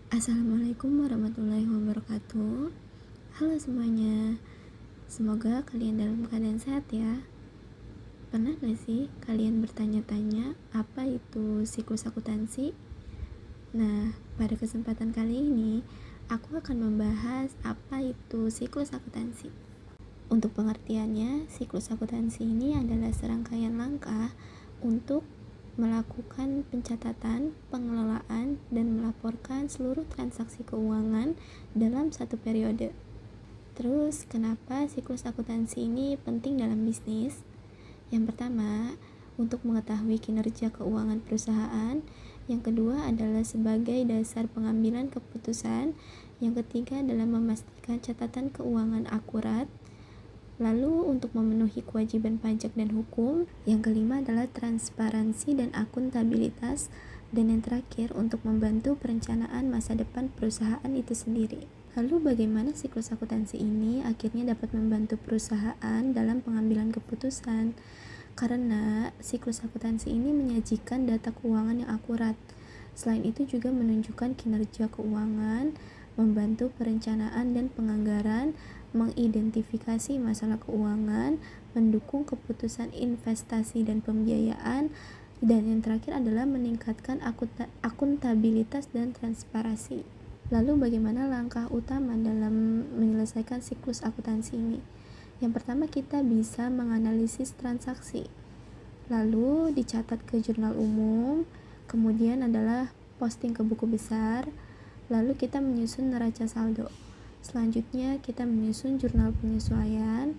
Assalamualaikum warahmatullahi wabarakatuh. Halo semuanya, semoga kalian dalam keadaan sehat ya. Pernah gak sih kalian bertanya-tanya apa itu siklus akuntansi? Nah, pada kesempatan kali ini aku akan membahas apa itu siklus akuntansi. Untuk pengertiannya, siklus akuntansi ini adalah serangkaian langkah untuk melakukan pencatatan, pengelolaan, dan melaporkan seluruh transaksi keuangan dalam satu periode. Terus, kenapa siklus akuntansi ini penting dalam bisnis? Yang pertama, untuk mengetahui kinerja keuangan perusahaan. Yang kedua adalah sebagai dasar pengambilan keputusan. Yang ketiga adalah memastikan catatan keuangan akurat. Lalu untuk memenuhi kewajiban pajak dan hukum, yang kelima adalah transparansi dan akuntabilitas, dan yang terakhir untuk membantu perencanaan masa depan perusahaan itu sendiri. Lalu bagaimana siklus akuntansi ini akhirnya dapat membantu perusahaan dalam pengambilan keputusan? Karena siklus akuntansi ini menyajikan data keuangan yang akurat. Selain itu juga menunjukkan kinerja keuangan, membantu perencanaan dan penganggaran, mengidentifikasi masalah keuangan, mendukung keputusan investasi dan pembiayaan, dan yang terakhir adalah meningkatkan akuntabilitas dan transparansi. Lalu bagaimana langkah utama dalam menyelesaikan siklus akuntansi ini? Yang pertama, kita bisa menganalisis transaksi, lalu dicatat ke jurnal umum, kemudian adalah posting ke buku besar, lalu kita menyusun neraca saldo. Selanjutnya kita menyusun jurnal penyesuaian,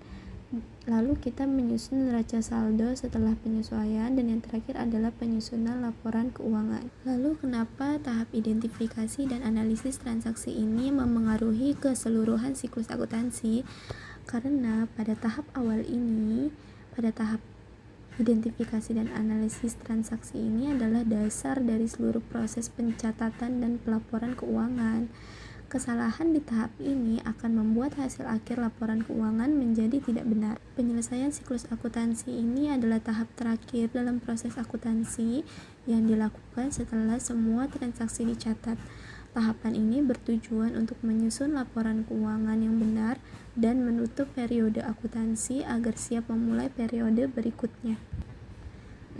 lalu kita menyusun neraca saldo setelah penyesuaian, dan yang terakhir adalah penyusunan laporan keuangan. Lalu kenapa tahap identifikasi dan analisis transaksi ini memengaruhi keseluruhan siklus akuntansi? Karena pada tahap awal ini, pada tahap identifikasi dan analisis transaksi ini adalah dasar dari seluruh proses pencatatan dan pelaporan keuangan. Kesalahan di tahap ini akan membuat hasil akhir laporan keuangan menjadi tidak benar. Penyelesaian siklus akuntansi ini adalah tahap terakhir dalam proses akuntansi yang dilakukan setelah semua transaksi dicatat. Tahapan ini bertujuan untuk menyusun laporan keuangan yang benar dan menutup periode akuntansi agar siap memulai periode berikutnya.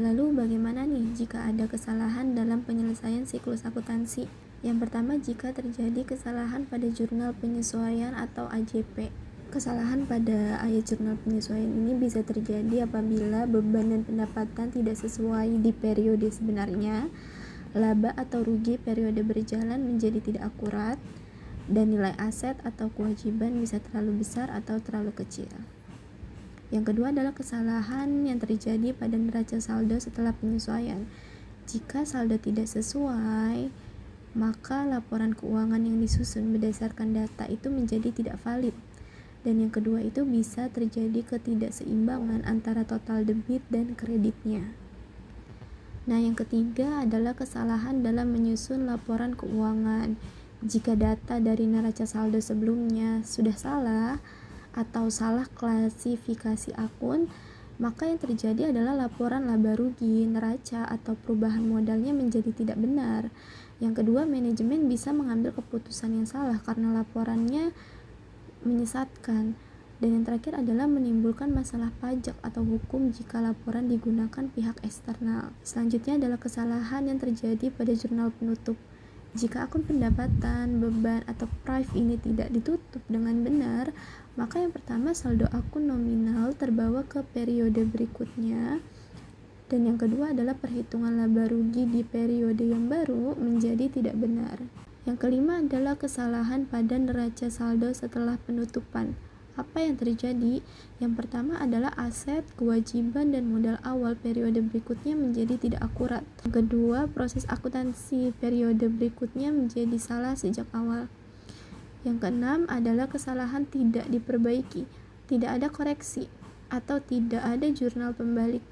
Lalu bagaimana nih jika ada kesalahan dalam penyelesaian siklus akuntansi? Yang pertama, jika terjadi kesalahan pada jurnal penyesuaian atau AJP. Kesalahan pada ayat jurnal penyesuaian ini bisa terjadi apabila beban dan pendapatan tidak sesuai di periode sebenarnya, laba atau rugi periode berjalan menjadi tidak akurat, dan nilai aset atau kewajiban bisa terlalu besar atau terlalu kecil. Yang kedua adalah kesalahan yang terjadi pada neraca saldo setelah penyesuaian. Jika saldo tidak sesuai, maka laporan keuangan yang disusun berdasarkan data itu menjadi tidak valid. Dan yang kedua itu bisa terjadi ketidakseimbangan antara total debit dan kreditnya. Nah, yang ketiga adalah kesalahan dalam menyusun laporan keuangan. Jika data dari neraca saldo sebelumnya sudah salah atau salah klasifikasi akun, maka yang terjadi adalah laporan laba rugi, neraca, atau perubahan modalnya menjadi tidak benar. Yang kedua, manajemen bisa mengambil keputusan yang salah karena laporannya menyesatkan. Dan yang terakhir adalah menimbulkan masalah pajak atau hukum jika laporan digunakan pihak eksternal. Selanjutnya adalah kesalahan yang terjadi pada jurnal penutup. Jika akun pendapatan, beban, atau prive ini tidak ditutup dengan benar, maka yang pertama saldo akun nominal terbawa ke periode berikutnya, dan yang kedua adalah perhitungan laba rugi di periode yang baru menjadi tidak benar. Yang kelima adalah kesalahan pada neraca saldo setelah penutupan. Apa yang terjadi? Yang pertama adalah aset, kewajiban, dan modal awal periode berikutnya menjadi tidak akurat. Yang kedua, proses akuntansi periode berikutnya menjadi salah sejak awal. Yang keenam adalah kesalahan tidak diperbaiki, tidak ada koreksi, atau tidak ada jurnal pembalik.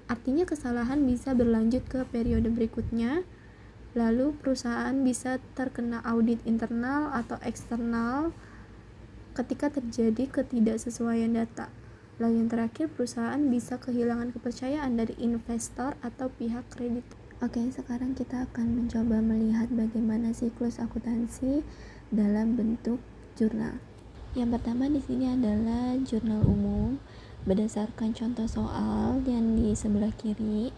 Artinya kesalahan bisa berlanjut ke periode berikutnya. Lalu perusahaan bisa terkena audit internal atau eksternal ketika terjadi ketidaksesuaian data. Lalu yang terakhir, perusahaan bisa kehilangan kepercayaan dari investor atau pihak kredit Oke, sekarang kita akan mencoba melihat bagaimana siklus akuntansi dalam bentuk jurnal. Yang pertama di sini adalah jurnal umum berdasarkan contoh soal yang di sebelah kiri.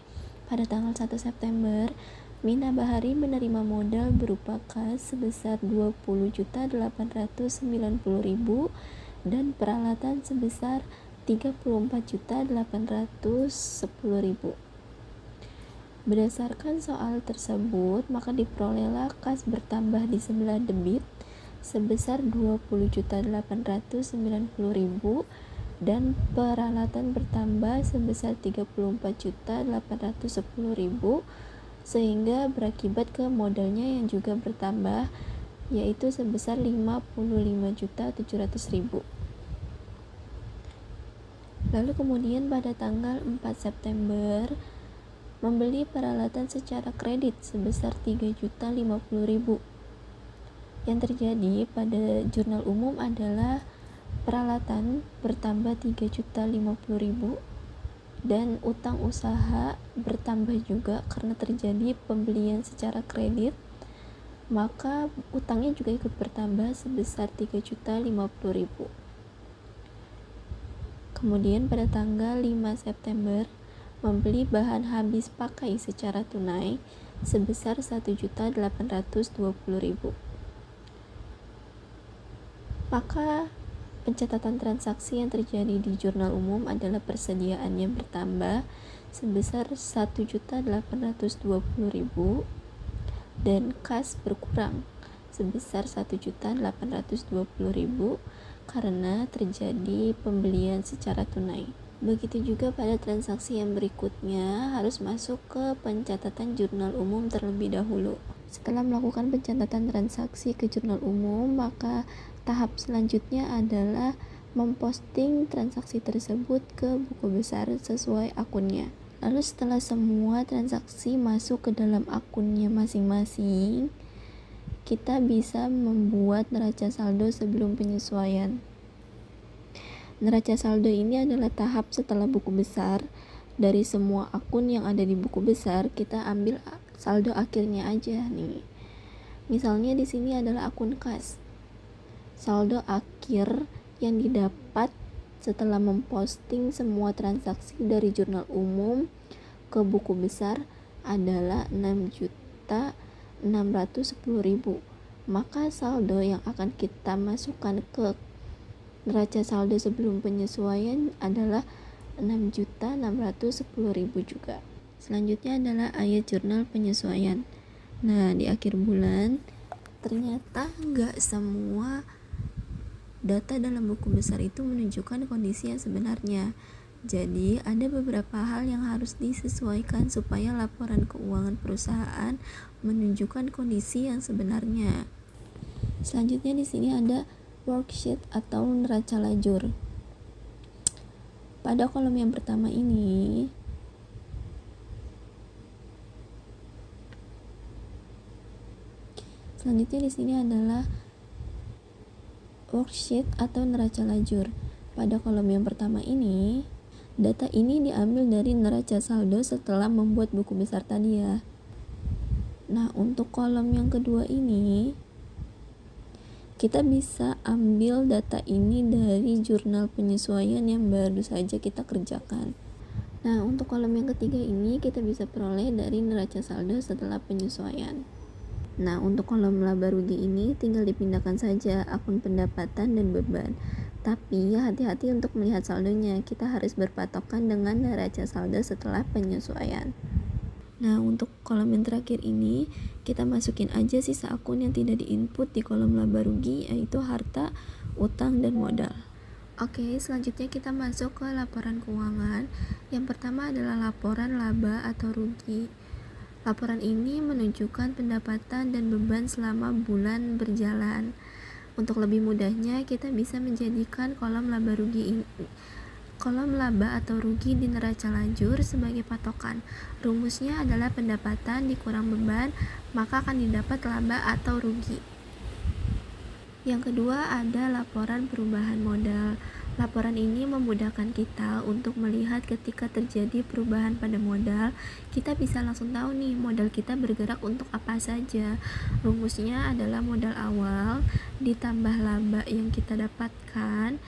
Pada tanggal 1 September, Mina Bahari menerima modal berupa kas sebesar 20.890.000 dan peralatan sebesar 34.810.000. Berdasarkan soal tersebut, maka diperolehlah kas bertambah di sebelah debit sebesar 20.890.000 dan peralatan bertambah sebesar 34.810.000, sehingga berakibat ke modalnya yang juga bertambah, yaitu sebesar 55.700.000. Lalu kemudian pada tanggal 4 September membeli peralatan secara kredit sebesar 3.050.000. Yang terjadi pada jurnal umum adalah peralatan bertambah 3.050.000 dan utang usaha bertambah juga karena terjadi pembelian secara kredit, maka utangnya juga ikut bertambah sebesar 3.050.000. Kemudian pada tanggal 5 September membeli bahan habis pakai secara tunai sebesar 1.820.000. Maka pencatatan transaksi yang terjadi di jurnal umum adalah persediaan yang bertambah sebesar 1.820.000 dan kas berkurang sebesar 1.820.000 karena terjadi pembelian secara tunai. Begitu juga pada transaksi yang berikutnya harus masuk ke pencatatan jurnal umum terlebih dahulu. Setelah melakukan pencatatan transaksi ke jurnal umum, maka tahap selanjutnya adalah memposting transaksi tersebut ke buku besar sesuai akunnya. Lalu setelah semua transaksi masuk ke dalam akunnya masing-masing, kita bisa membuat neraca saldo sebelum penyesuaian. Neraca saldo ini adalah tahap setelah buku besar. Dari semua akun yang ada di buku besar, kita ambil saldo akhirnya aja nih. Misalnya di sini adalah akun kas. Saldo akhir yang didapat setelah memposting semua transaksi dari jurnal umum ke buku besar adalah 6.610.000. Maka saldo yang akan kita masukkan ke neraca saldo sebelum penyesuaian adalah 6.610.000 juga. Selanjutnya adalah ayat jurnal penyesuaian. Nah, di akhir bulan ternyata nggak semua data dalam buku besar itu menunjukkan kondisi yang sebenarnya. Jadi, ada beberapa hal yang harus disesuaikan supaya laporan keuangan perusahaan menunjukkan kondisi yang sebenarnya. Selanjutnya di sini ada worksheet atau neraca lajur. Pada kolom yang pertama ini selanjutnya di sini adalah worksheet atau neraca lajur. Pada kolom yang pertama ini, data ini diambil dari neraca saldo setelah membuat buku besar tadi ya. Nah, untuk kolom yang kedua ini kita bisa ambil data ini dari jurnal penyesuaian yang baru saja kita kerjakan. Nah, untuk kolom yang ketiga ini kita bisa peroleh dari neraca saldo setelah penyesuaian. Nah, untuk kolom laba rugi ini tinggal dipindahkan saja akun pendapatan dan beban. Tapi hati-hati untuk melihat saldonya, kita harus berpatokan dengan neraca saldo setelah penyesuaian. Nah, untuk kolom yang terakhir ini kita masukin aja sisa akun yang tidak diinput di kolom laba rugi, yaitu harta, utang, dan modal. Oke, selanjutnya kita masuk ke laporan keuangan. Yang pertama adalah laporan laba atau rugi. Laporan ini menunjukkan pendapatan dan beban selama bulan berjalan. Untuk lebih mudahnya, kita bisa menjadikan kolom laba atau rugi di neraca lajur sebagai patokan. Rumusnya adalah pendapatan dikurang beban, maka akan didapat laba atau rugi. Yang kedua ada laporan perubahan modal. Laporan ini memudahkan kita untuk melihat ketika terjadi perubahan pada modal, kita bisa langsung tahu nih modal kita bergerak untuk apa saja. Rumusnya adalah modal awal ditambah laba yang kita dapatkan,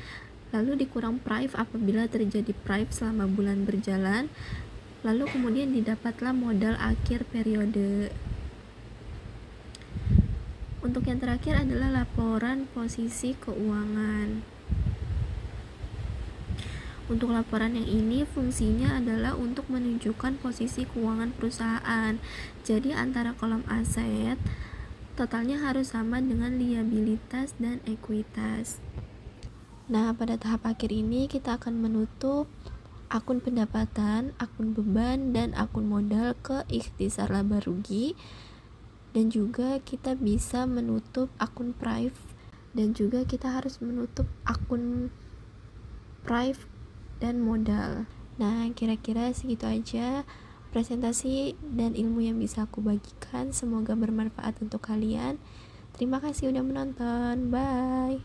lalu dikurang price apabila terjadi price selama bulan berjalan, lalu kemudian didapatlah modal akhir periode. Untuk yang terakhir adalah laporan posisi keuangan. Untuk laporan yang ini fungsinya adalah untuk menunjukkan posisi keuangan perusahaan. Jadi antara kolom aset totalnya harus sama dengan liabilitas dan ekuitas. Nah, pada tahap akhir ini kita akan menutup akun pendapatan, akun beban, dan akun modal ke ikhtisar laba rugi. Dan juga kita bisa menutup akun price, dan juga kita harus menutup akun price dan modal. Nah, kira-kira segitu aja presentasi dan ilmu yang bisa aku bagikan. Semoga bermanfaat untuk kalian. Terima kasih udah menonton. Bye.